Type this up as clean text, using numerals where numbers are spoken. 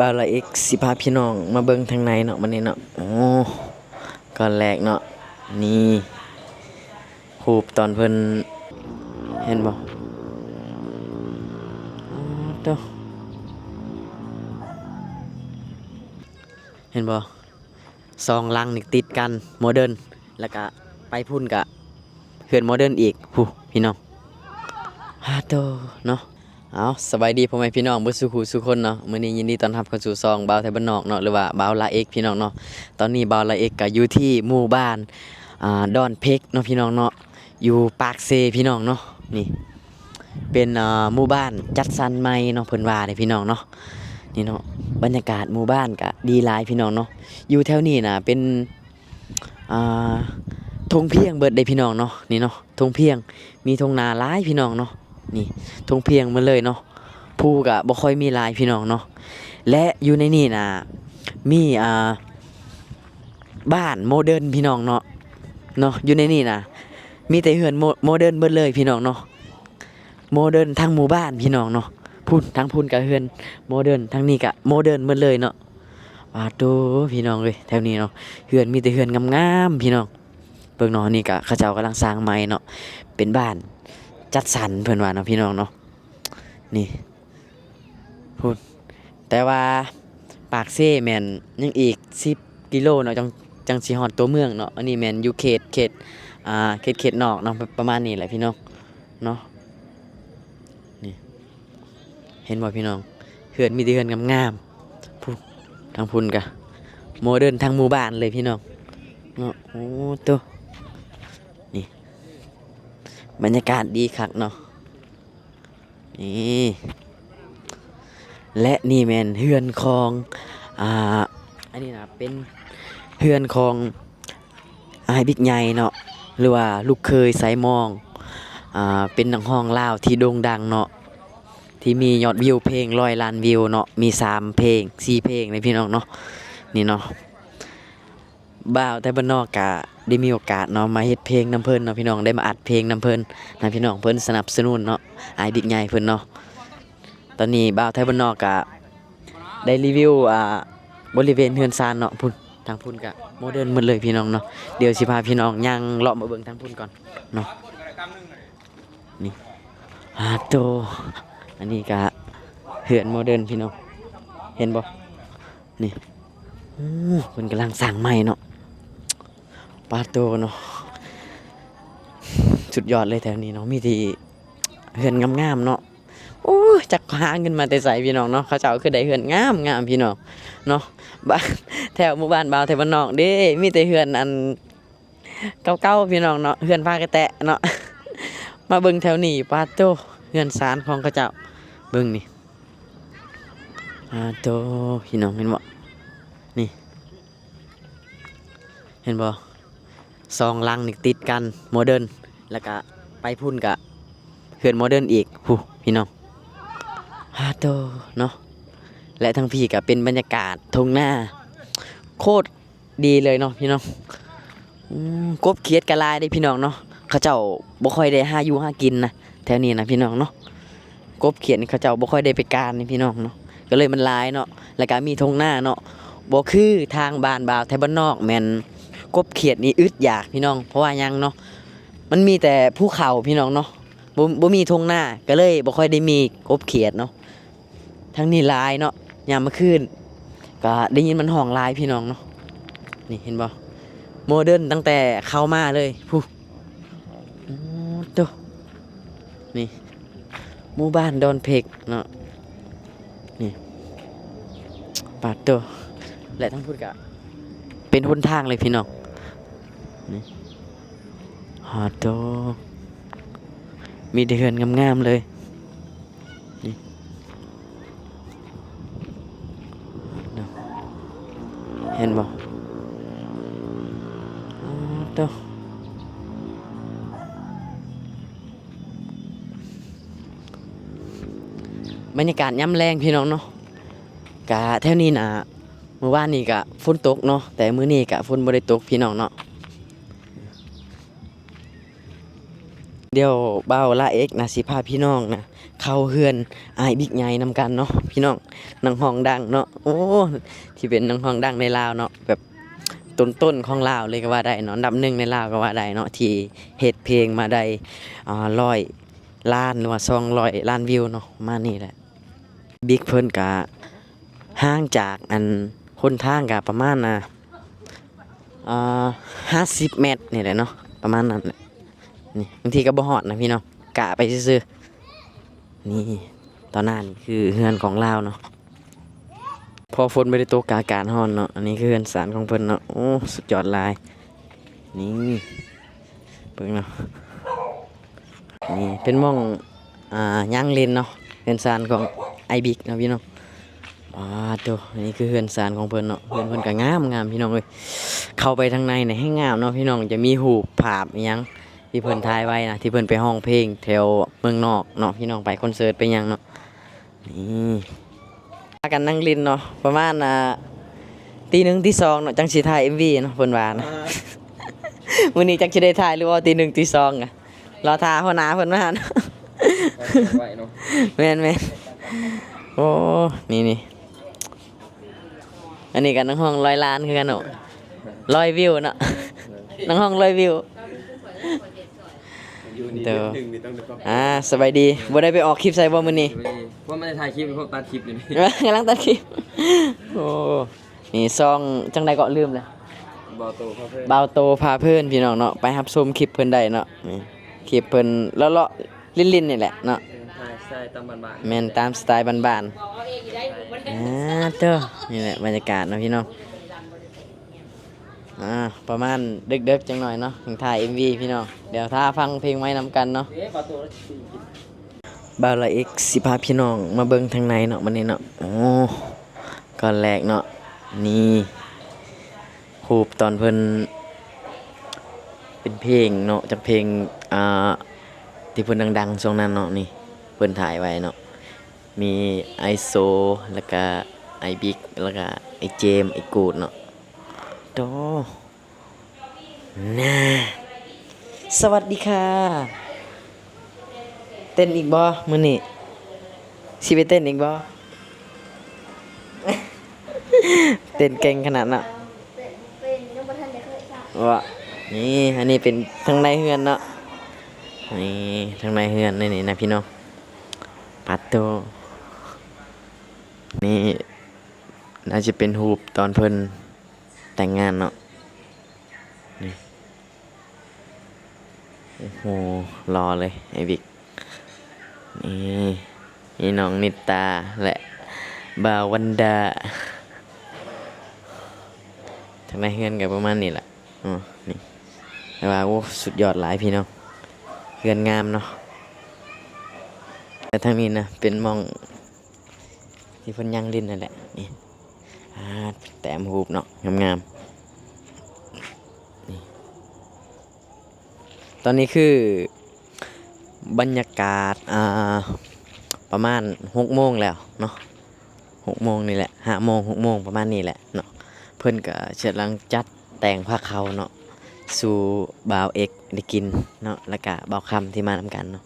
บ่าวละเอกสิพาพี่น้องมาเบิ่งทางในเนาะมื้อนี้เนาะโอ้ก่อนแรกเนาะนี่รูปตอนเพิ่นเห็นบ่อ๋อเด้อเห็นบ่ซองลังนี่ติดกันโมเดิร์นแล้วก็ไปพุ่นกะเฮือนโมเดิร์นอีกผู้พี่น้องฮาโตเนาะเอาสบายดีพ่อแม่พี่น้องเบิดสุขุสุคนเนาะมื้อนี้ยินดีต้อนรับเข้าสู่ซองบ่าวไทยบ้านนอกเนาะหรือว่าบ่าวละเอกพี่น้องเนาะตอนนี้บ่าวละเอกก็อยู่ที่หมู่บ้านดอนเพกเนาะพี่น้องเนาะอยู่ปากเซพี่น้องเนาะนี่เป็นหมู่บ้านจัดสรรใหม่เนาะเพิ่นว่าเด้พี่น้องเนาะนี่เนาะบรรยากาศหมู่บ้านก็ดีหลายพี่น้องเนาะอยู่แถวนี้น่ะเป็นอ่าทงเพียงเบิดได้พี่น้องเนาะนี่เนาะทงเพียงมีทงนาหลายพี่น้องเนาะนี่ทงเพียงหมดเลยเนาะผู้ก็บ่ค่อยมีหลายพี่น้องเนาะและอยู่ในนี่น่ะมีบ้านโมเดิร์นพี่น้องเนาะอยู่ในนี่น่ะมีแต่เฮือนโมเดิร์นเบิดเลยพี่น้องเนาะโมเดิร์นทั้งหมู่บ้านพี่น้องเนาะพุ่นทั้งพุ่นก็เฮือนโมเดิร์นทั้งนี้ก็โมเดิร์นเบิดเลยเนาะว่าโตพี่น้องเอ้ยแถวนี้เนาะเฮือนมีแต่เฮือนงามๆพี่น้องเบิ่งเนาะนี่ก็เขาเจ้ากำลังสร้างใหม่เนาะเป็นบ้านจัดสรรเพิ่นว่าเนาะพี่น้องเนาะนี่พุ่นแต่ว่าปากเซ่แม่นยังอีก10 กิโลเนาะจังสิฮอดตัวเมืองเนาะอันนี้แม่นอยู่เขตนอกเนาะประมาณนี้แหละพี่น้องเนาะนี่เห็นบ่พี่น้องเฮือนมีแต่เฮือนงามๆพุ่นทางพุ่นก็โมเดิร์นทางหมู่บ้านเลยพี่น้องเนาะโอ้ตัวนี่บรรยากาศดีคักเนาะนี่และนี่แม่นเฮือนของอันนี้นะเป็นเฮือนของอ้ายบิ๊กใหญ่เนาะหรือว่าลูกเคยสายมองเป็นนักร้องลาวที่โด่งดังเนาะที่มียอดวิวเพลง100 ล้านวิวเนาะมี3เพลง4เพลงเลยพี่น้องเนาะนี่เนาะบ่าวแต่บ้านนอกกะได้มีโอกาสเนาะมาเฮ็ดเพลงนำเพิ่นเนาะพี่น้องได้มาอัดเพลงนำเพิ่นนะพี่น้องเพิ่นสนับสนุนเนาะอ้ายบิ๊กใหญ่เพิ่นเนาะตอนนี้บ่าวไทยบ้านนอกกะได้รีวิวบริเวณเฮือนซานเนาะพุ่นทางพุ่นกะโมเดิร์นหมดเลยพี่น้องเนาะเดี๋ยวสิพาพี่น้องย่างเลาะมาเบิ่งทางพุ่นก่อนเนาะนี่โตอันนี้กะเฮือนโมเดิร์นพี่น้องเห็นบ่นี่เพิ่นกำลังสร้างใหม่เนาะปาโตเนาะสุดยอดเลยแถวนี้เนาะมีที่เฮือนงามๆเนาะโอ้ยจักหาเงินมาแต่ไสพี่น้องเนาะเขาเจ้าคือได้เฮือนงามพี่น้องเนาะบ้านแถวหมู่บ้านบ่าวแถวบ้านนอกเด้มีแต่เฮือนอันเก่าๆพี่น้องเนาะเฮือนฟ้ากระแตะเนาะมาเบิ่งแถวนี้ปาโตเฮือนศาลของเขาเจ้าเบิ่งนี่โตพี่น้องเห็นบ่นี่เห็นบ่ซองลังนี่ติดกันโมเดิร์นแล้วก็ไปพุ่นกะเฮือนโมเดิร์นอีกผู้พี่น้องโตเนาะและทั้งพี่ก็เป็นบรรยากาศทุ่งนาโคตรดีเลยเนาะพี่น้องกบเขียดกะลายได้พี่น้องเนาะเขาเจ้าบ่ค่อยได้หาอยู่หากินนะแถวนี้นะพี่น้องเนาะกบเขียดนี่เขาเจ้าบ่ค่อยได้ไปการนี่พี่น้องเนาะก็เลยมันหลายเนาะแล้วก็มีทุ่งนาเนาะบ่คือทางบ้านบ่าวไทยบ้านนอกแม่นกบเขียดนี่อึดอยากพี่น้องเพราะว่ายังเนาะมันมีแต่ภูเขาพี่น้องเนาะบ่มีทุ่งนาก็เลยบ่ค่อยได้มีกบเขียดเนาะทั้งนี้หลายเนาะยามมื้อคืนก็ได้ยินมันห้องหลายพี่น้องเนาะนี่เห็นบ่โมเดิร์นตั้งแต่เข้ามาเลยผู้ตัวนี่หมู่บ้านดอนเพกเนาะนี่ปาดตัวและทั้งพูดกะเป็นหนทางเลยพี่น้องนี่ตัวมีแต่เฮือนงามๆเลยนี่เห็นบ่ตัวบรรยากาศย่ำแรงพี่น้องเนาะกะแถวนี้นะเมื่อวานนี้กะฝนตกเนาะแต่มื้อนี้กะฝนบ่ได้ตกพี่น้องเนาะเดี๋ยวบ่าวละเอกนะสิพาพี่น้องนะ เข้าเฮือนอ้ายบิ๊กใหญ่นำกันเนาะพี่น้องนังห้องดังเนาะโอ้ที่เป็นนังห้องดังในลาวเนาะแบบต้นของลาวเลยก็ว่าได้เนาะอันดับหนึ่งในลาวก็ว่าได้เนาะที่เฮ็ดเพลงมาได้100 ล้านหรือว่า200 ล้านวิวเนาะมานี่แหละบิ๊กเพิ่นก็ห่างจากอันหนทางก็ประมาณ50 เมตรนี่แหละเนาะประมาณนั้นแหละนี่บางทีก็บ่ฮอดนะพี่น้องกะไปซื่อๆนี่ตอนหน้านี่คือเฮือนของลาวเนาะพอฝนบ่ได้ตกกอากาศร้อนเนาะอันนี้คือเฮือนศาลของเพิ่นเนาะโอ้สุดยอดหลายนี่เบิ่งเนาะนี่เป็นหม่องย่างเล่นเนาะเฮือนศาลของไอบิ๊กเนาะพี่น้องว้าโตอันนี้คือเฮือนศาลของเพิ่นเนาะเฮือนเพิ่นก็งามพี่น้องเอ้ยเข้าไปทางในนี่ให้งามเนาะพี่น้องจะมีรูปภาพอิหยังที่เพิ่นถ่ายไว้นะที่เพิ่นไปห้องเพลงแถวเมืองนอกเนาะพี่น้องไปคอนเสิร์ตไปหยังเนาะนี่พากันนั่งลินเนาะประมาณตี 1ตี 2เนาะจังสิถ่าย MV เนาะเพิ่นว่านะ มื้อนี้จักสิได้ถ่ายหรือว่าตี 1ตี 2อ่ะรอท่าหัวหน้าเพิ่นมาเนาะ ไว้เนาะ แม่นๆโอ้นี่อันนี้กันน้องห้อง100 ล้านคือกันเนาะ100 วิวเนาะ น้องห้อง100 วิว อยู่นี่ เด้อ หนึ่งนี่ต้องดูก่อน สบายดีบ่ได้ไปออกคลิปใส่บ่มื้อนี้ ว่ามันจะถ่ายคลิปเป็นพวกตัดคลิปนี่ กำลังตัดคลิป โอ้นี่ซองจังใดก็ลืมเลย บอโตเขาเพิ่ม เบาโตพาเพื่อนพี่น้องเนาะไปรับชมคลิปเพิ่นได้เนาะนี่คลิปเพิ่นเลาะๆลิ้นๆนี่แหละเนาะ ถ่ายใส่ตามบ้าน แม่นตามสไตล์บ้านๆเด้อนี่แหละบรรยากาศเนาะพี่น้องประมาณดึกๆจังหน่อยเนาะถึงถ่าย MV พี่น้องเดี๋ยวถ้าฟังเพลงไว้นำกันเนาะ บอโต บ่าวละเอ็กสิพาพี่น้องมาเบิ่งทางในเนาะวันนี้เนาะโอ้ก่อนแรกเนาะนี่รูปตอนเพิ่นเป็นเพลงเนาะจากเพลงที่เพิ่นดังๆช่วงนั้นเนาะนี่เพิ่นถ่ายไว้เนาะมีไอโซแล้วก็ไอบิ๊กแล้วก็ไอเจมส์ไอกูดเนาะโตน่าสวัสดีค่ะเต้นอีกบ่มื้อนี้สิไปเต้นอีกบ่ เต้นเก่งขนาดน่ะ เป็นยังบ่ทันได้เคยจ้ะ ว่านี่อันนี้เป็นทางในเฮือนเนาะนี่ทางในเฮือนนี่นะพี่น้องปัดโตนี่น่าจะเป็นรูปตอนเพิ่นแต่งงานเนาะนี่โอ้โหรอเลยไอ้บิ๊กนี่น้องนิตาและบ่าววันดาทางในเฮือนก็ประมาณนี้แหละนี่แต่ว่าโอ้สุดยอดหลายพี่น้องเฮือนงามเนาะแต่ทางนี้นะเป็นหมองที่เพิ่นย่างลิ้นนั่นแหละนี่แต้มรูปเนาะงามๆนี่ตอนนี้คือบรรยากาศประมาณ6 โมงแล้วเนาะ6 โมงนี่แหละ5 โมง6 โมงประมาณนี้แหละเนาะเพิ่นก็กำลังจัดแต่งผ้าขาวเนาะสู่บ่าวเอกได้กินเนาะแล้วก็บ่าวคำที่มานำกันเนาะ